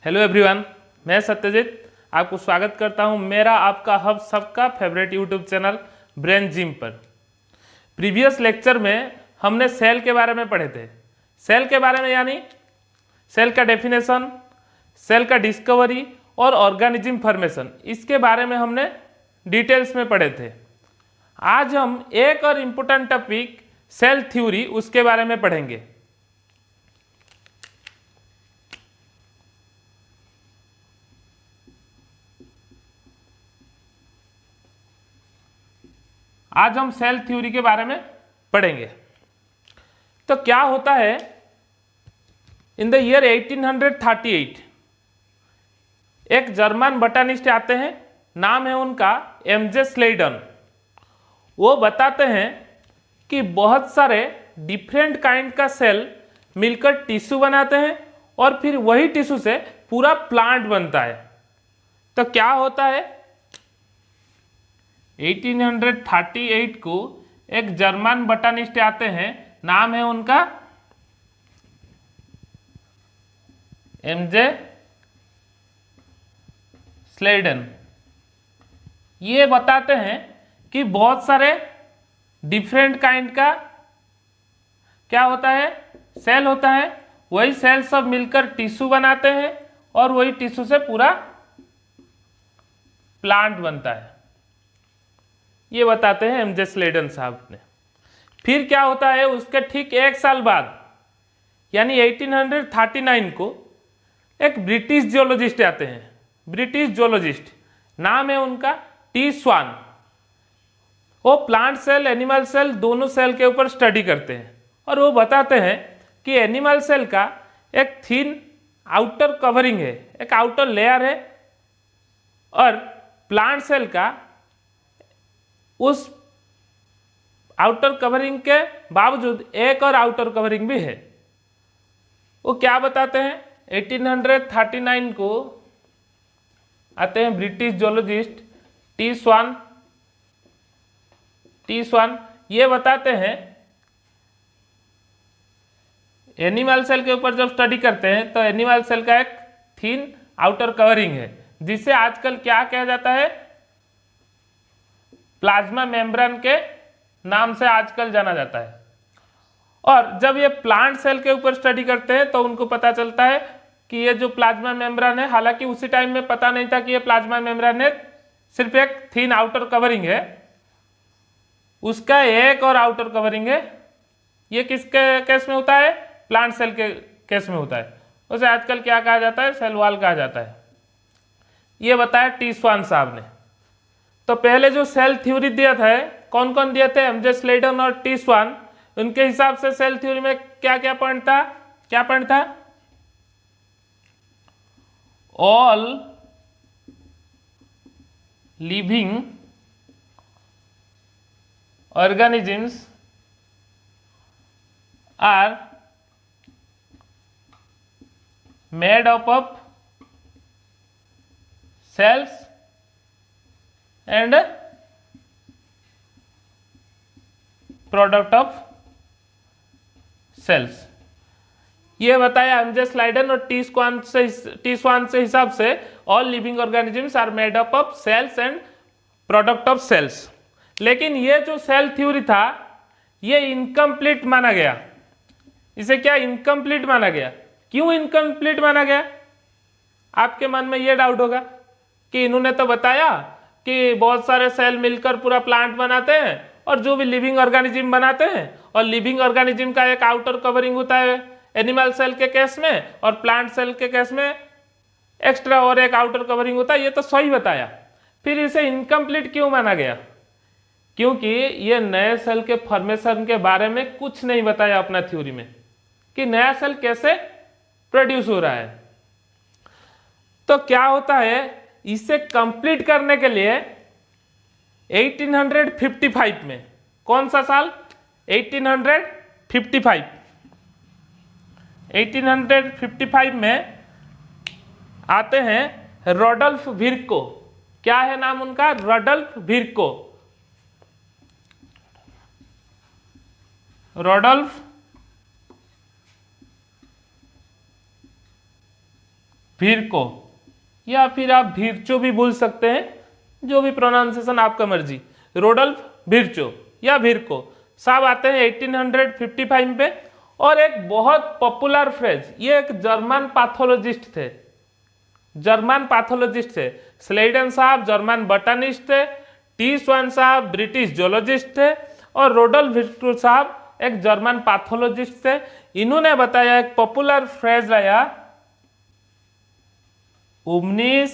Hello everyone, मैं सत्यजीत आपको स्वागत करता हूं मेरा आपका हब सबका favourite YouTube channel brain gym पर। प्रीवियस लेक्चर में हमने सेल के बारे में पढ़े थे। सेल के बारे में यानी सेल का डेफिनेशन, सेल का डिस्कवरी और ऑर्गेनिज्म फॉर्मेशन, इसके बारे में हमने डिटेल्स में पढ़े थे। आज हम एक और इम्पोर्टेंट टॉपिक सेल थ्योरी उसके बारे में पढ़ेंगे। आज हम सेल थ्योरी के बारे में पढ़ेंगे। तो क्या होता है, इन द ईयर 1838 एक जर्मन बॉटनिस्ट आते हैं, नाम है उनका एमजे स्लेडन। वो बताते हैं कि बहुत सारे डिफरेंट काइंड का सेल मिलकर टिश्यू बनाते हैं और फिर वही टिश्यू से पूरा प्लांट बनता है। तो क्या होता है, 1838 को एक जर्मन बॉटनिस्ट आते हैं, नाम है उनका एमजे स्लेडन। ये बताते हैं कि बहुत सारे डिफरेंट काइंड का क्या होता है, सेल होता है। वही सेल सब मिलकर टिश्यू बनाते हैं और वही टिश्यू से पूरा प्लांट बनता है। ये बताते हैं एमजे स्लेडन साहब ने। फिर क्या होता है, उसके ठीक एक साल बाद यानी 1839 को एक ब्रिटिश जियोलॉजिस्ट आते हैं। ब्रिटिश जियोलॉजिस्ट, नाम है उनका टी स्वान। वो प्लांट सेल, एनिमल सेल, दोनों सेल के ऊपर स्टडी करते हैं और वो बताते हैं कि एनिमल सेल का एक थिन आउटर कवरिंग है, एक आउटर लेयर है, और प्लांट सेल का उस आउटर कवरिंग के बावजूद एक और आउटर कवरिंग भी है। वो क्या बताते हैं, 1839 को आते हैं ब्रिटिश जियोलॉजिस्ट टी स्वान। ये बताते हैं एनिमल सेल के ऊपर जब स्टडी करते हैं तो एनिमल सेल का एक थिन आउटर कवरिंग है, जिसे आजकल क्या कहा जाता है, प्लाज्मा मेम्ब्रेन के नाम से आजकल जाना जाता है। और जब ये प्लांट सेल के ऊपर स्टडी करते हैं तो उनको पता चलता है कि ये जो प्लाज्मा मेम्ब्रेन है, हालांकि उसी टाइम में पता नहीं था कि ये प्लाज्मा मेम्ब्रेन है, सिर्फ एक थिन आउटर कवरिंग है, उसका एक और आउटर कवरिंग है। ये किसके केस में होता है, प्लांट सेल के केस में होता है। उसे आजकल क्या कहा जाता है, सेल वॉल कहा जाता है। ये बताया टी स्वान साहब ने। तो पहले जो सेल थ्योरी दिया था, कौन कौन दिए थे, एमजे स्लेडन और टी स्वान। उनके हिसाब से सेल थ्योरी में क्या क्या पॉइंट था, all living organisms are made up of cells and product of cells। ये बताया एमजे स्लाइडन और टी स्वान से हिसाब से all living organisms are made up of cells and product of cells. लेकिन ये जो सेल थ्योरी था ये इनकम्प्लीट माना गया। इसे क्या इनकम्प्लीट माना गया? क्यों इनकम्प्लीट माना गया? आपके मन में ये डाउट होगा कि इन्होंने तो बताया कि बहुत सारे सेल मिलकर पूरा प्लांट बनाते हैं और जो भी लिविंग ऑर्गेनिज्म बनाते हैं, और लिविंग ऑर्गेनिज्म का एक आउटर कवरिंग होता है एनिमल सेल के केस में, और प्लांट सेल के केस में एक्स्ट्रा और एक आउटर कवरिंग होता है। ये तो सही बताया, फिर इसे इनकम्प्लीट क्यों माना गया? क्योंकि ये नए सेल के फॉर्मेशन के बारे में कुछ नहीं बताया अपना थ्योरी में कि नया सेल कैसे प्रोड्यूस हो रहा है। तो क्या होता है, इसे कंप्लीट करने के लिए 1855 में, कौन सा साल, 1855 में आते हैं रोडल्फ विर्को। क्या है नाम उनका, रोडल्फ विर्को। रोडल्फ विर्को या फिर आप विर्चो भी बोल सकते हैं, जो भी प्रोनाउंसिएशन आपका मर्जी। रोडोल्फ विर्चो या विर्को साहब आते हैं 1855 पे। और एक बहुत पॉपुलर फ्रेज, ये एक जर्मन पैथोलॉजिस्ट थे, जर्मन पैथोलॉजिस्ट थे। स्लेडन साहब जर्मन बॉटनिस्ट थे, टी स्वान साहब ब्रिटिश जोलॉजिस्ट थे, और रोडोल्फ विर्चो साहब एक जर्मन पैथोलॉजिस्ट थे। इन्होंने बताया, एक पॉपुलर फ्रेज लाया, उमनिस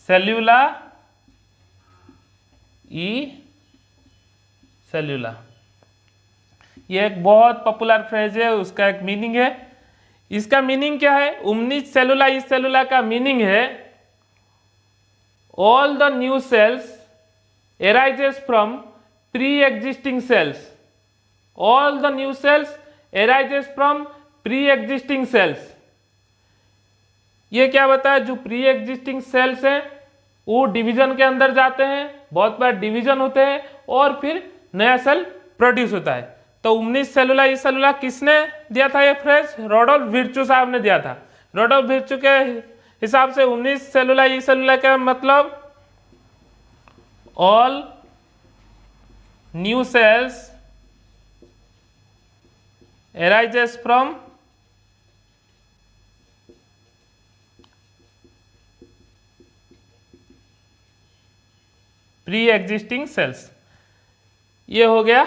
सेल्यूला ई सेल्यूला। ये एक बहुत पॉपुलर फ्रेज है, उसका एक मीनिंग है। इसका मीनिंग क्या है? उमनिस सेलुला ई सेलुला का मीनिंग है all the new sales arises from pre-existing cells. All the new cells arises from pre-existing cells. ये क्या बताया? जो प्री एग्जिस्टिंग सेल्स हैं वो डिवीजन के अंदर जाते हैं, बहुत बार डिवीजन होते हैं और फिर नया सेल प्रोड्यूस होता है। तो उमनिस सेलुला ई सेलुला किसने दिया था ये फ्रेज? रोडोल्फ विर्चो साहब ने दिया था। रोडोल्फ विर्चो के हिसाब से उमनिस सेलुला ई सेलुला का मतलब all new cells arises from pre-existing cells। ये हो गया।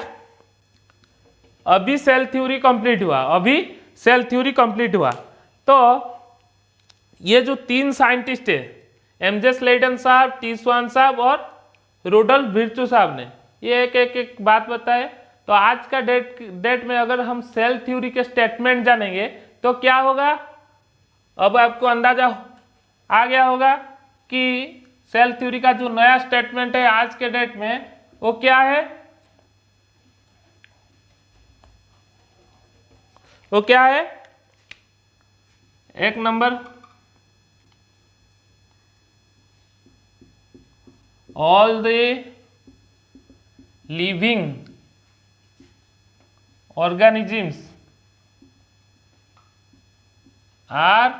अभी सेल थ्योरी कंप्लीट हुआ, अभी सेल थ्योरी कंप्लीट हुआ। तो ये जो तीन साइंटिस्ट है, एमजे स्लेडन साहब, टी स्वान साहब और रोडोल्फ विर्चो साहब ने, ये एक बात बताए। तो आज का डेट में अगर हम सेल थ्योरी के स्टेटमेंट जानेंगे तो क्या होगा? अब आपको अंदाजा आ गया होगा कि सेल थ्योरी का जो नया स्टेटमेंट है आज के डेट में वो क्या है? वो क्या है? एक number, all the living organisms are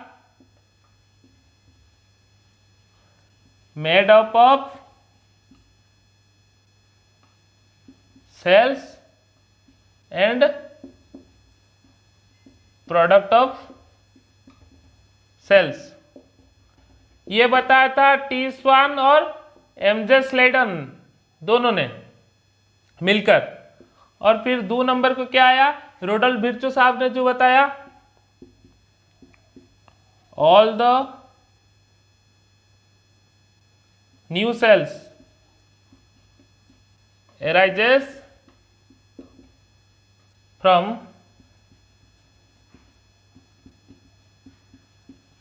made up of cells and product of cells। ये बताया था टी स्वान और एमजे स्लेडन दोनों ने मिलकर। और फिर 2 नंबर को क्या आया? रोडोल्फ विर्चो साहब ने जो बताया, all the new sales arises from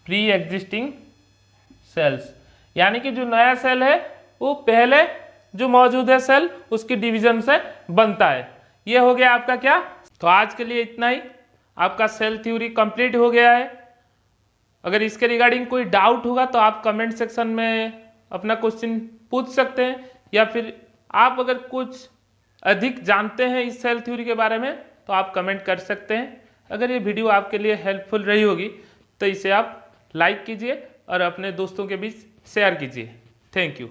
pre existing cells. यानी कि जो नया सेल है वो पहले जो मौजूद है सेल उसकी डिवीजन से बनता है। ये हो गया आपका क्या? तो आज के लिए इतना ही। आपका सेल थ्योरी कंप्लीट हो गया है। अगर इसके रिगार्डिंग कोई डाउट होगा तो आप कमेंट सेक्शन में अपना क्वेश्चन पूछ सकते हैं, या फिर आप अगर कुछ अधिक जानते हैं इस सेल थ्योरी के बारे में तो आप कमेंट कर सकते हैं। अगर ये वीडियो आपके लिए हेल्पफुल रही होगी तो इसे आप लाइक कीजिए और अपने दोस्तों के बीच शेयर कीजिए। Thank you.